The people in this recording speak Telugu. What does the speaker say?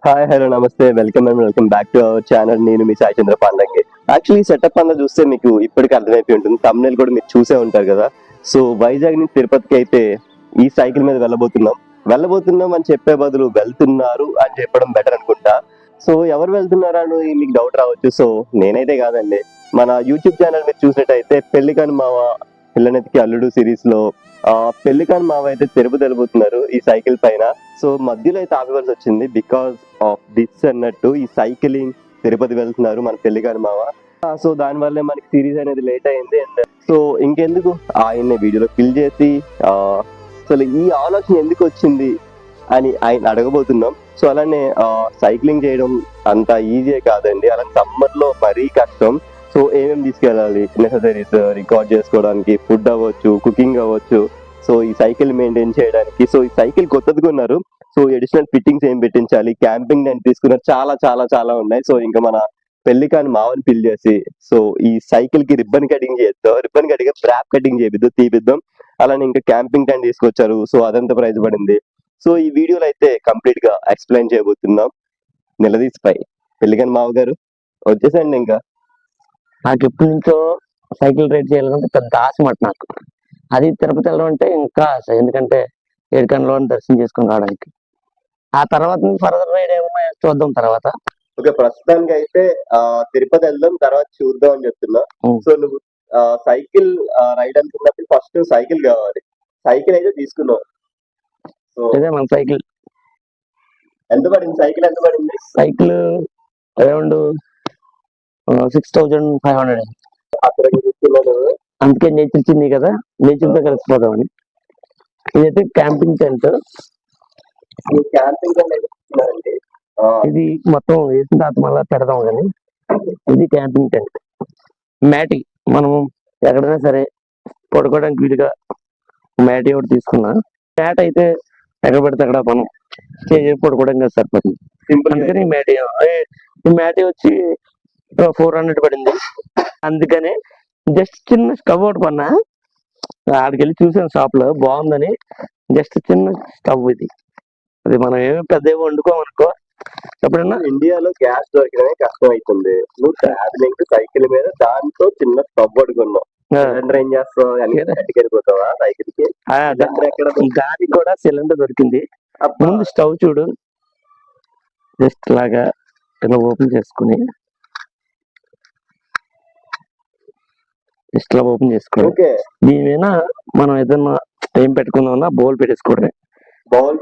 హాయ్ హలో నమస్తే welcome back to our channel. నేను మీ సాయి చంద్ర పాండంగి. యాక్చువల్లీ సెటప్ అంతా చూస్తే మీకు ఇప్పటికి అర్థమైపోయి ఉంటుంది, thumbnail కూడా మీరు చూసే ఉంటారు కదా. సో వైజాగ్ నుంచి తిరుపతికి అయితే ఈ సైకిల్ మీద వెళ్ళబోతున్నాం అని చెప్పే బదులు వెళ్తున్నారు అని చెప్పడం బెటర్ అనుకుంటా. సో ఎవరు వెళ్తున్నారా అని మీకు డౌట్ రావచ్చు. సో నేనైతే కాదండి, మన యూట్యూబ్ ఛానల్ మీరు చూసినట్టయితే పెళ్లికాని మావ పిల్లనెతికి అల్లుడు సిరీస్ లో పెళ్లికాని మావ అయితే తిరుపతి వెళ్ళబోతున్నారు ఈ సైకిల్ పైన. సో మధ్యలో అయితే ఆపవలసి వచ్చింది బికాస్ ఆఫ్ దిస్ అన్నట్టు. ఈ సైకిలింగ్ తిరుపతి వెళ్తున్నారు మన పెళ్లికాని మావ. సో దాని వల్లే మనకి సిరీస్ అనేది లేట్ అయింది. అండ్ సో ఇంకెందుకు ఆయన్ని వీడియోలో ఫిల్ చేసి అసలు ఈ ఆలోచన ఎందుకు వచ్చింది అని ఆయన అడగబోతున్నాం. సో అలానే సైక్లింగ్ చేయడం అంత ఈజీ కాదండి, అలా సమ్మర్ లో మరీ కష్టం. సో ఏమేమి తీసుకెళ్ళాలి, నెససరీస్ రికార్డ్ చేసుకోవడానికి, ఫుడ్ అవ్వచ్చు, కుకింగ్ అవ్వచ్చు, సో ఈ సైకిల్ మెయింటైన్ చేయడానికి. సో ఈ సైకిల్ కొత్తది కొన్నారు, సో అడిషనల్ ఫిట్టింగ్స్ ఏం పెట్టించాలి, క్యాంపింగ్ నేను తీసుకున్నారు, చాలా చాలా చాలా ఉన్నాయి. సో ఇంకా మన పెళ్లికాని మావని పిల్ చేసి సో ఈ సైకిల్ కి రిబ్బన్ కటింగ్ చేద్దాం, రిబ్బన్ కటింగ్ స్ట్రాప్ కటింగ్ చేపిద్దాం, తీపిద్దాం. అలానే ఇంకా క్యాంపింగ్ టైం తీసుకొచ్చారు, సో అదంతా ప్రైజ్ పడింది. సో ఈ వీడియోలో అయితే కంప్లీట్ గా ఎక్స్ప్లెయిన్ చేయబోతున్నాం. నిలదీసిపై పెళ్లికాని మావ గారు వచ్చేసండి. ఇంకా నాకు ఎప్పటి నుంచో సైకిల్ రైడ్ చేయాలంటే పెద్ద ఆశ మాట నాకు. అది తిరుపతి వెళ్ళడం అంటే ఇంకా ఆశ, ఎందుకంటే ఏడుకొండలో దర్శనం చేసుకుని రావడానికి. ఆ తర్వాత ఫర్దర్ రైడ్ ఏమో చూద్దాం తర్వాత. ఓకే, ప్రస్తుతానికి అయితే తిరుపతి వెళ్దాం, తర్వాత చూద్దాం అని చెప్తున్నా. సో నువ్వు సైకిల్ రైడ్ అనుకున్నప్పుడు ఫస్ట్ సైకిల్ కావాలి. సైకిల్ అయితే తీసుకున్నావు. సో అదే మన సైకిల్ ఎంత పడింది? సైకిల్ ఎంత పడింది? Cycle around 6,500. అక్కడ తీసుకున్నాను. అందుకే నేచర్ చిన్ని కదా, నేచర్ తో కలిసిపోదామని. ఇదైతే క్యాంపింగ్ టెంట్. క్యాంపింగ్ అండి, ఇది మొత్తం వేసిన తర్వాత మళ్ళీ పెడదాం కానీ ఇది క్యాంపింగ్ టెంట్. మ్యాటి మనం ఎక్కడైనా సరే పడుకోవడానికి వీలుగా మ్యాటి ఒకటి తీసుకున్నా. మ్యాట్ అయితే ఎక్కడ పెడితే అక్కడ మనం పడుకోవడానికి సరిపోతుంది. అందుకని ఈ మ్యాటి వచ్చి 400 పడింది. అందుకని జస్ట్ చిన్న స్టవ్ ఒకటి కొన్నా. ఆడికి వెళ్ళి చూసాను షాప్ లో, బాగుందని జస్ట్ చిన్న స్టవ్ ఇది. అది మనం ఏమి పెద్ద ఏమో వండుకోమనుకో. ఎప్పుడన్నా ఇండియాలో గ్యాస్ దొరకడమే కష్టం అవుతుంది. నువ్వు ట్రావెలింగ్ సైకిల్ మీద దాంతో చిన్న స్టవ్ పడుకున్నావు. సిలిండర్ ఏం చేస్తావు? వెళ్ళిపోతావా సైకిల్ కి? ఎక్కడ దానికి కూడా సిలిండర్ దొరికింది. ముందు స్టవ్ చూడు, జస్ట్ లాగా ఇలా ఓపెన్ చేసుకుని జస్ట్ ఇలా ఓపెన్ చేసుకోవాలి. దీని మీద మనం ఏదన్నా ఏం పెట్టుకుందామన్నా బౌల్ పెట్టేసుకోవడమే. బౌల్